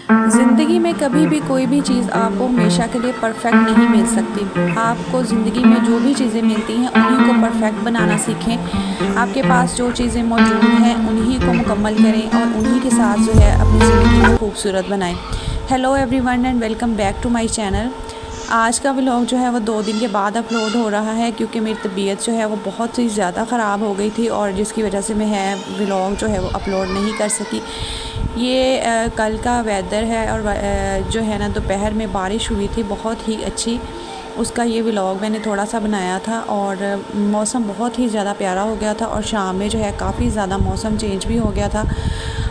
ज़िंदगी में कभी भी कोई भी चीज़ आपको हमेशा के लिए परफेक्ट नहीं मिल सकती। आपको ज़िंदगी में जो भी चीज़ें मिलती हैं उन्हीं को परफेक्ट बनाना सीखें। आपके पास जो चीज़ें मौजूद हैं उन्हीं को मुकम्मल करें और उन्हीं के साथ जो है अपनी ज़िंदगी को खूबसूरत बनाएं। Hello everyone and welcome back to my channel. आज का व्लॉग जो है वो 2 दिन के बाद अपलोड हो रहा है क्योंकि मेरी तबीयत जो है वो बहुत ही ज़्यादा ख़राब हो गई थी और जिसकी वजह से मैं व्लॉग जो है वो अपलोड नहीं कर सकी। ये कल का वेदर है और जो है ना दोपहर में बारिश हुई थी बहुत ही अच्छी। उसका ये व्लॉग मैंने थोड़ा सा बनाया था और मौसम बहुत ही ज़्यादा प्यारा हो गया था और शाम में जो है काफ़ी ज़्यादा मौसम चेंज भी हो गया था।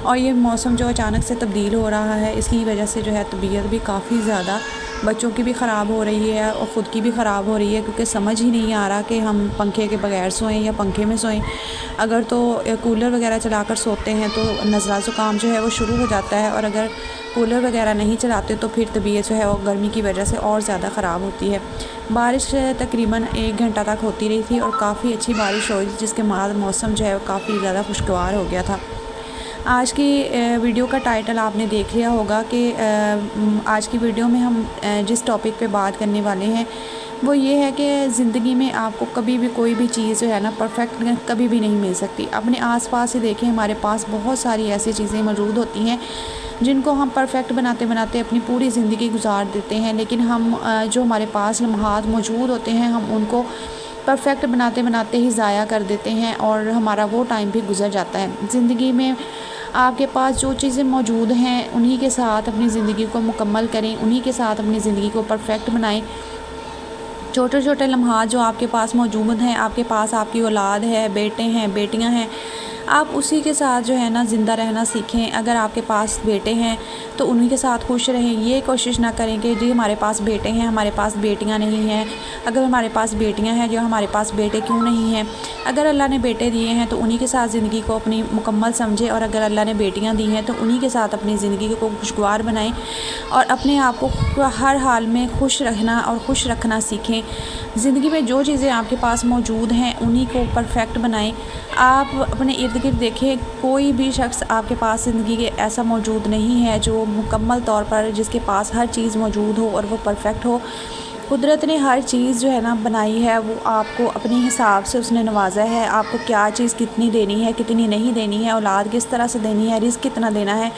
और ये मौसम जो अचानक से तब्दील हो रहा है इसकी वजह से जो है तबीयत भी काफ़ी ज़्यादा बच्चों की भी ख़राब हो रही है और ख़ुद की भी ख़राब हो रही है क्योंकि समझ ही नहीं आ रहा कि हम पंखे के बगैर सोएं या पंखे में सोएं। अगर तो कूलर वगैरह चलाकर सोते हैं तो नज़ला ज़ुकाम जो है वो शुरू हो जाता है और अगर कूलर वगैरह नहीं चलाते तो फिर तबीयत जो है वो गर्मी की वजह से और ज़्यादा ख़राब होती है। बारिश तकरीबन 1 घंटा तक होती रही थी और काफ़ी अच्छी बारिश हुई जिसके बाद मौसम जो है वो काफ़ी ज़्यादा खुशगवार हो गया था। आज की वीडियो का टाइटल आपने देख लिया होगा कि आज की वीडियो में हम जिस टॉपिक पे बात करने वाले हैं वो ये है कि ज़िंदगी में आपको कभी भी कोई भी चीज़ जो है ना परफेक्ट कभी भी नहीं मिल सकती। अपने आसपास ही देखें, हमारे पास बहुत सारी ऐसी चीज़ें मौजूद होती हैं जिनको हम परफेक्ट बनाते बनाते अपनी पूरी ज़िंदगी गुजार देते हैं, लेकिन हम जो हमारे पास लम्हात मौजूद होते हैं हम उनको परफेक्ट बनाते बनाते ही ज़ाया कर देते हैं और हमारा वो टाइम भी गुजर जाता है। ज़िंदगी में आपके पास जो चीज़ें मौजूद हैं उन्हीं के साथ अपनी ज़िंदगी को मुकम्मल करें, उन्हीं के साथ अपनी ज़िंदगी को परफेक्ट बनाएं। छोटे छोटे लम्हात जो आपके पास मौजूद हैं, आपके पास आपकी औलाद है, बेटे हैं, बेटियां हैं, आप उसी के साथ जो है ना ज़िंदा रहना सीखें। अगर आपके पास बेटे हैं तो उन्हीं के साथ खुश रहें। ये कोशिश ना करें कि जी हमारे पास बेटे हैं, हमारे पास बेटियां नहीं हैं। अगर हमारे पास बेटियां हैं जो हमारे पास बेटे क्यों नहीं हैं। अगर अल्लाह ने बेटे दिए हैं तो उन्हीं के साथ ज़िंदगी को अपनी मुकम्मल समझें और अगर अल्लाह ने बेटियां दी हैं तो उन्हीं के साथ अपनी ज़िंदगी को खुशगवार बनाएं और अपने आप को हर हाल में खुश रहना और खुश रखना सीखें। ज़िंदगी में जो चीज़ें आपके पास मौजूद हैं उन्हीं को परफेक्ट बनाएं। आप अपने इर्द गिर्द देखें, कोई भी शख्स आपके पास ज़िंदगी के ऐसा मौजूद नहीं है जो मुकम्मल तौर पर जिसके पास हर चीज़ मौजूद हो और वो परफेक्ट हो। कुदरत ने हर चीज़ जो है ना बनाई है वो आपको अपने हिसाब से उसने नवाजा है। आपको क्या चीज़ कितनी देनी है, कितनी नहीं देनी है, औलाद किस तरह से देनी है, रिज़्क़ कितना देना है,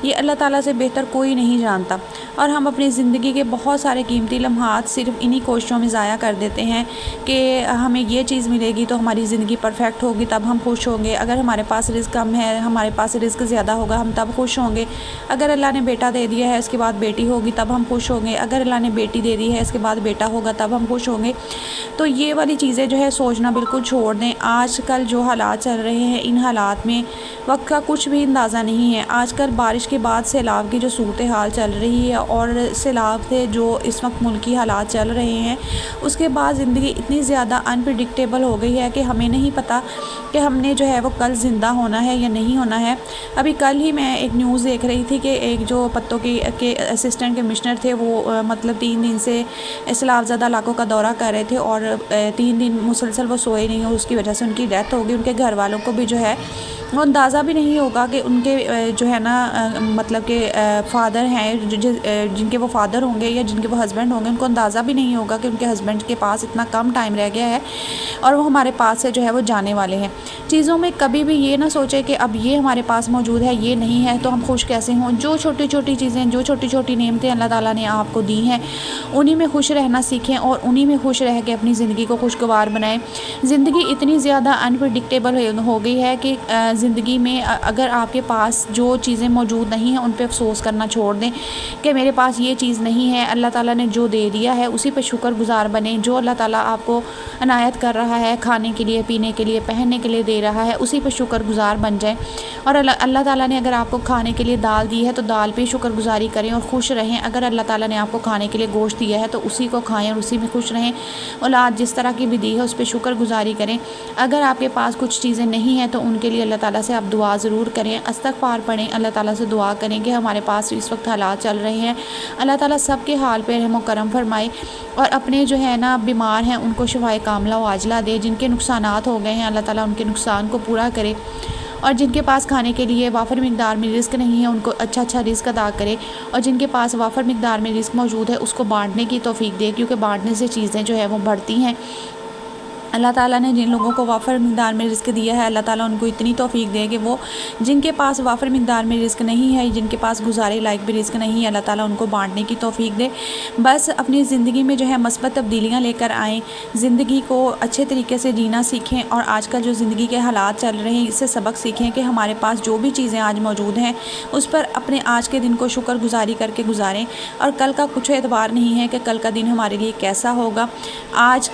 ये अल्लाह ताला से बेहतर कोई नहीं जानता। और हम अपनी ज़िंदगी के बहुत सारे कीमती लम्हात सिर्फ इन्हीं कोशिशों में ज़ाया कर देते हैं कि हमें ये चीज़ मिलेगी तो हमारी ज़िंदगी परफेक्ट होगी, तब हम खुश होंगे। अगर हमारे पास रिज़्क़ कम है, हमारे पास रिज़्क़ ज़्यादा होगा, हम तब खुश होंगे। अगर अल्लाह ने बेटा दे दिया है उसके बाद बेटी होगी तब हम खुश होंगे। अगर अल्लाह ने बेटी दे दी है इसके बाद बेटा होगा तब हम खुश होंगे। तो ये वाली चीज़ें जो है सोचना बिल्कुल छोड़ दें। आजकल जो हालात चल रहे हैं इन हालात में वक्त का कुछ भी अंदाज़ा नहीं है। आजकल बारिश के बाद सैलाब की जो सूरत हाल चल रही है और सैलाब से जो इस वक्त मुल्की हालात चल रहे हैं उसके बाद ज़िंदगी इतनी ज़्यादा अनप्रिडिक्टेबल हो गई है कि हमें नहीं पता कि हमने जो है वो कल ज़िंदा होना है या नहीं होना है। अभी कल ही मैं एक न्यूज़ देख रही थी कि एक जो पत्तों के असिस्टेंट कमिश्नर थे वो मतलब 3 दिन से सैलाबज़दा इलाकों का दौरा कर रहे थे और 3 दिन मुसलसल वो सोए नहीं और उसकी वजह से उनकी डेथ हो गई। उनके घर वालों को भी जो है वो अंदाज़ा भी नहीं होगा कि उनके जो है ना मतलब कि फ़ादर हैं जिनके वो फ़ादर होंगे या जिनके वो हस्बैंड होंगे, उनको अंदाज़ा भी नहीं होगा कि उनके हस्बैंड के पास इतना कम टाइम रह गया है और वो हमारे पास से जो है वो जाने वाले हैं। चीज़ों में कभी भी ये ना सोचें कि अब ये हमारे पास मौजूद है ये नहीं है तो हम खुश कैसे हों। जो छोटी छोटी चीज़ें, जो छोटी छोटी नेमतें अल्लाह ताला ने आपको दी हैं उन्हीं में खुश रहना सीखें और उन्हीं में खुश रह के अपनी ज़िंदगी को खुशगवार बनाएं। ज़िंदगी इतनी ज़्यादा अनप्रिडिक्टेबल हो गई है कि ज़िंदगी में अगर आपके पास जो चीज़ें मौजूद नहीं हैं उन पे अफसोस करना छोड़ दें कि मेरे पास ये चीज़ नहीं है। अल्लाह ताला ने जो दे दिया है उसी पे शुक्रगुज़ार बने। जो अल्लाह ताला आपको अनायत कर रहा है, खाने के लिए, पीने के लिए, पहनने के लिए दे रहा है, उसी पे शुक्रगुज़ार बन जाएं। और अल्लाह ताला ने अगर आपको खाने के लिए दाल दी है तो दाल पे शुक्रगुज़ारी करें और खुश रहें। अगर अल्लाह ताला ने आपको खाने के लिए गोश्त दिया है तो उसी को खाएं और उसी में खुश रहें। औलाद जिस तरह की भी दी है उस पर शुक्रगुज़ारी करें। अगर आपके पास कुछ चीज़ें नहीं हैं तो उनके लिए अल्लाह ताला से आप दुआ ज़रूर करें, इस्तग़फ़ार पढ़ें, अल्लाह ताला से दुआ करें कि हमारे पास इस वक्त हालात चल रहे हैं, अल्लाह ताला सब के हाल पे रहम व करम फरमाए और अपने जो है ना बीमार हैं उनको शिफ़ाए कामिला व आजिला दे। जिनके नुकसानात हो गए हैं अल्लाह ताला उनके नुकसान को पूरा करे اور جن کے پاس کھانے کے لیے وافر مقدار میں رزق نہیں ہے ان کو اچھا رزق عطا کرے، اور جن کے پاس وافر مقدار میں رزق موجود ہے اس کو بانٹنے کی توفیق دے، کیونکہ بانٹنے سے چیزیں جو ہے وہ بڑھتی ہیں۔ اللہ تعالیٰ نے جن لوگوں کو وافر مقدار میں رزق دیا ہے، اللہ تعالیٰ ان کو اتنی توفیق دے کہ وہ جن کے پاس وافر مقدار میں رزق نہیں ہے، جن کے پاس گزارے لائق بھی رزق نہیں ہے، اللہ تعالیٰ ان کو بانٹنے کی توفیق دے۔ بس اپنی زندگی میں جو ہے مثبت تبدیلیاں لے کر آئیں، زندگی کو اچھے طریقے سے جینا سیکھیں، اور آج کل جو زندگی کے حالات چل رہے ہیں اس سے سبق سیکھیں کہ ہمارے پاس جو بھی چیزیں آج موجود ہیں اس پر اپنے آج کے دن کو شکر گزاری کر کے گزاریں، اور کل کا کچھ اعتبار نہیں ہے کہ کل کا دن ہمارے لیے کیسا ہوگا۔ آج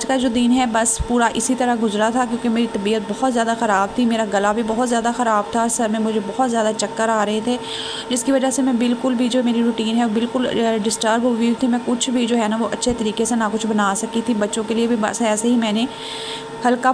کا جو دن ہے بس پورا اسی طرح گزرا تھا، کیونکہ میری طبیعت بہت زیادہ خراب تھی، میرا گلا بھی بہت زیادہ خراب تھا، سر میں مجھے بہت زیادہ چکر آ رہے تھے، جس کی وجہ سے میں بالکل بھی جو میری روٹین ہے بالکل ڈسٹرب ہوئی تھی، میں کچھ بھی جو ہے نا وہ اچھے طریقے سے نہ کچھ بنا سکی تھی۔ بچوں کے لیے بھی بس ایسے ہی میں نے ہلکا